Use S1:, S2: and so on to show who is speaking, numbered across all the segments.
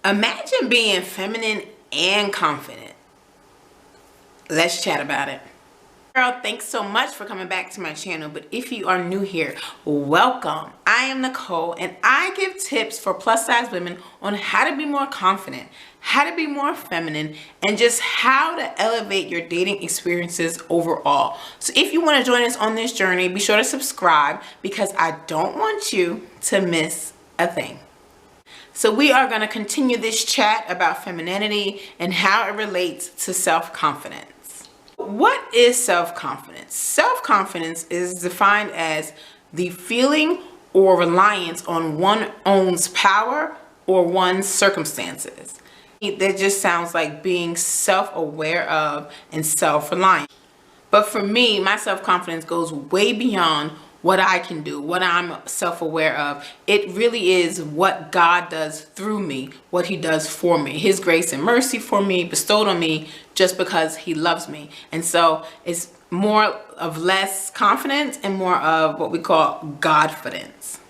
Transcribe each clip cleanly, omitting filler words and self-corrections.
S1: Imagine being feminine and confident. Let's chat about it. Girl, thanks so much for coming back to my channel. But if you are new here, welcome. I am Nicole and I give tips for plus size women on how to be more confident, how to be more feminine, and just how to elevate your dating experiences overall. So if you want to join us on this journey, be sure to subscribe because I don't want you to miss a thing. So we are going to continue this chat about femininity and how it relates to self-confidence. What is self-confidence? Self-confidence is defined as the feeling or reliance on one's own power or one's circumstances. That just sounds like being self-aware of and self-reliant. But for me, my self-confidence goes way beyond what I can do, what I'm self-aware of. It really is what God does through me, what he does for me, his grace and mercy for me, bestowed on me just because he loves me. And so it's more of less confidence and more of what we call Godfidence.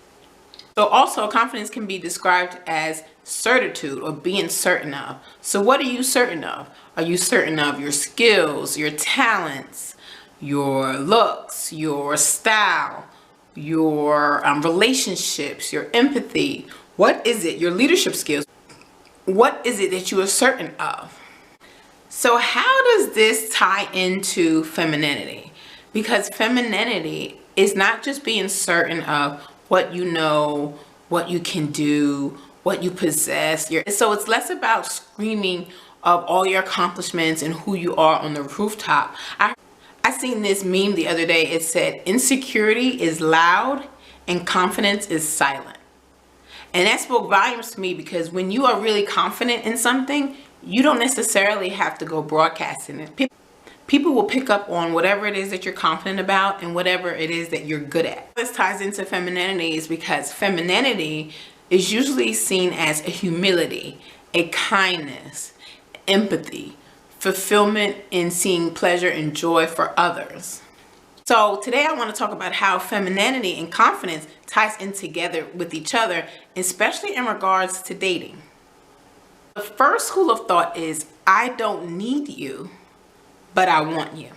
S1: So also confidence can be described as certitude or being certain of. So what are you certain of? Are you certain of your skills, your talents, your looks, your style, your relationships, your empathy? What is it? Your leadership skills. What is it that you are certain of? So how does this tie into femininity? Because femininity is not just being certain of what you know, what you can do, what you possess. So it's less about screaming of all your accomplishments and who you are on the rooftop. I seen this meme the other day. It said, insecurity is loud and confidence is silent. And that spoke volumes to me because when you are really confident in something, you don't necessarily have to go broadcasting it. People will pick up on whatever it is that you're confident about and whatever it is that you're good at. This ties into femininity is because femininity is usually seen as a humility, a kindness, empathy, fulfillment in seeing pleasure and joy for others. So today I want to talk about how femininity and confidence ties in together with each other, especially in regards to dating. The first school of thought is, I don't need you, but I want you.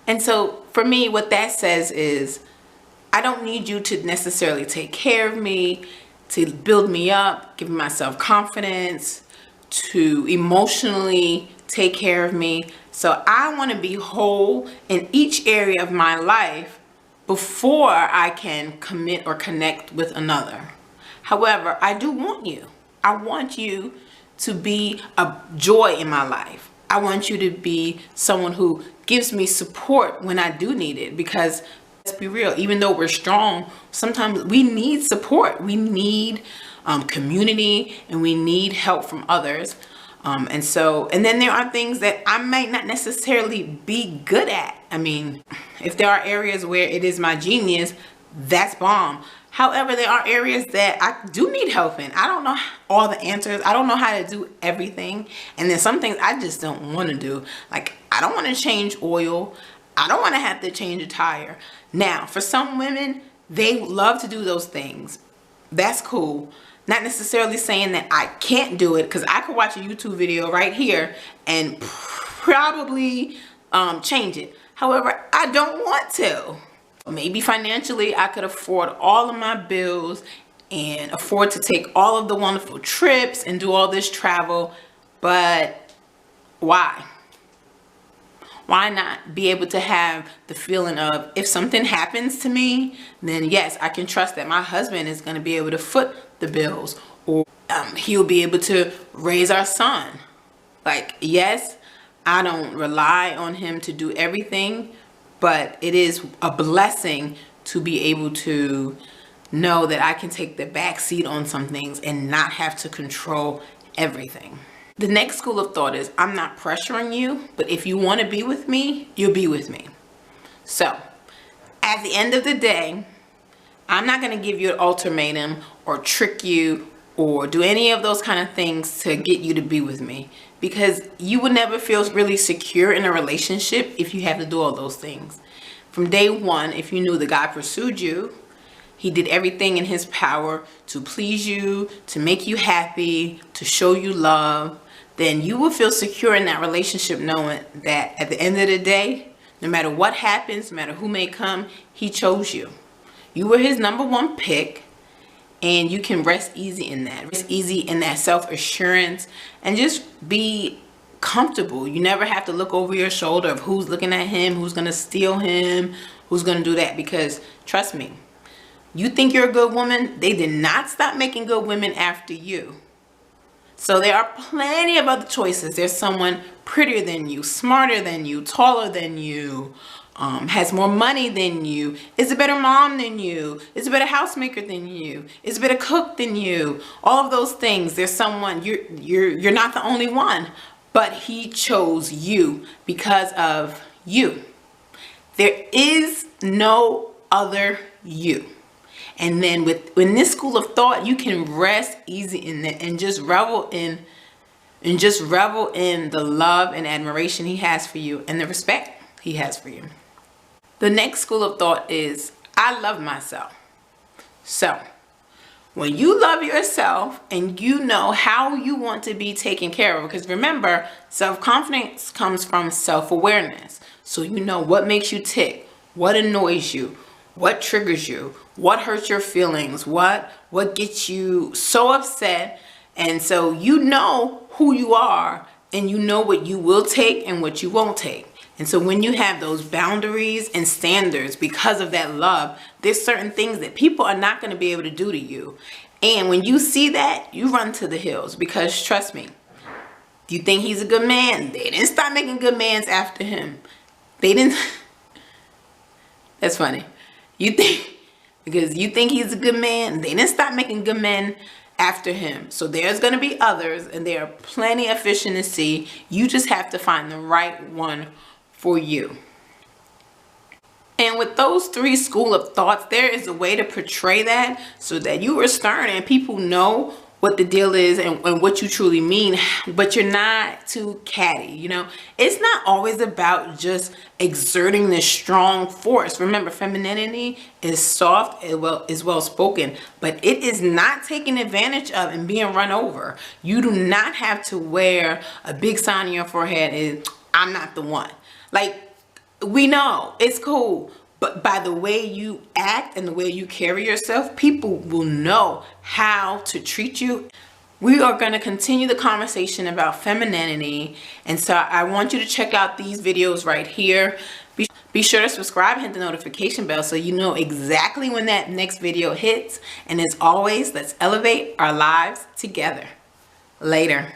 S1: And so for me, what that says is, I don't need you to necessarily take care of me, to build me up, give myself confidence, to emotionally take care of me. So I want to be whole in each area of my life before I can commit or connect with another. However, I do want you. I want you to be a joy in my life. I want you to be someone who gives me support when I do need it, because let's be real, even though we're strong, sometimes we need support. We need community and we need help from others. And then there are things that I might not necessarily be good at. I mean, if there are areas where it is my genius, that's bomb. However, there are areas that I do need help in. I don't know all the answers. I don't know how to do everything. And then some things I just don't want to do. Like, I don't want to change oil. I don't want to have to change a tire. Now, for some women, they love to do those things. That's cool. Not necessarily saying that I can't do it, because I could watch a YouTube video right here and probably change it. However, I don't want to. Maybe financially I could afford all of my bills and afford to take all of the wonderful trips and do all this travel, but why? Why not be able to have the feeling of, if something happens to me, then yes, I can trust that my husband is going to be able to foot the bills, or he'll be able to raise our son. Like, yes, I don't rely on him to do everything, but it is a blessing to be able to know that I can take the back seat on some things and not have to control everything. The next school of thought is, I'm not pressuring you, but if you want to be with me, you'll be with me. So at the end of the day, I'm not going to give you an ultimatum or trick you or do any of those kind of things to get you to be with me, because you would never feel really secure in a relationship if you have to do all those things. From day one, if you knew the guy pursued you, he did everything in his power to please you, to make you happy, to show you love, then you will feel secure in that relationship knowing that at the end of the day, no matter what happens, no matter who may come, he chose you. You were his number one pick, and you can rest easy in that. Rest easy in that self-assurance and just be comfortable. You never have to look over your shoulder of who's looking at him, who's going to steal him, who's going to do that. Because trust me, you think you're a good woman, they did not stop making good women after you. So there are plenty of other choices. There's someone prettier than you, smarter than you, taller than you, has more money than you, is a better mom than you, is a better housemaker than you, is a better cook than you. All of those things. There's someone, you're not the only one, but he chose you because of you. There is no other you. And then in this school of thought, you can rest easy in that and just revel in the love and admiration he has for you and the respect he has for you. The next school of thought is, I love myself. So when you love yourself and you know how you want to be taken care of, because remember, self-confidence comes from self-awareness. So you know what makes you tick, what annoys you, what triggers you, what hurts your feelings, what gets you so upset. And so you know who you are, and you know what you will take and what you won't take. And so when you have those boundaries and standards because of that love, there's certain things that people are not going to be able to do to you. And when you see that, you run to the hills, because trust me, do you think he's a good man? They didn't stop making good mans after him. They didn't. That's funny. Because you think he's a good man, they didn't stop making good men after him. So there's going to be others, and there are plenty of fish in the sea. You just have to find the right one for you. And with those three school of thoughts, there is a way to portray that so that you are stern and people know what the deal is and what you truly mean, but you're not too catty. You know, it's not always about just exerting this strong force. Remember, femininity is soft is well spoken, but it is not taken advantage of and being run over. You do not have to wear a big sign on your forehead and I'm not the one. Like, we know it's cool, but by the way you act and the way you carry yourself, people will know how to treat you. We are going to continue the conversation about femininity. And so I want you to check out these videos right here. Be sure to subscribe, hit the notification bell so you know exactly when that next video hits. And as always, let's elevate our lives together. Later.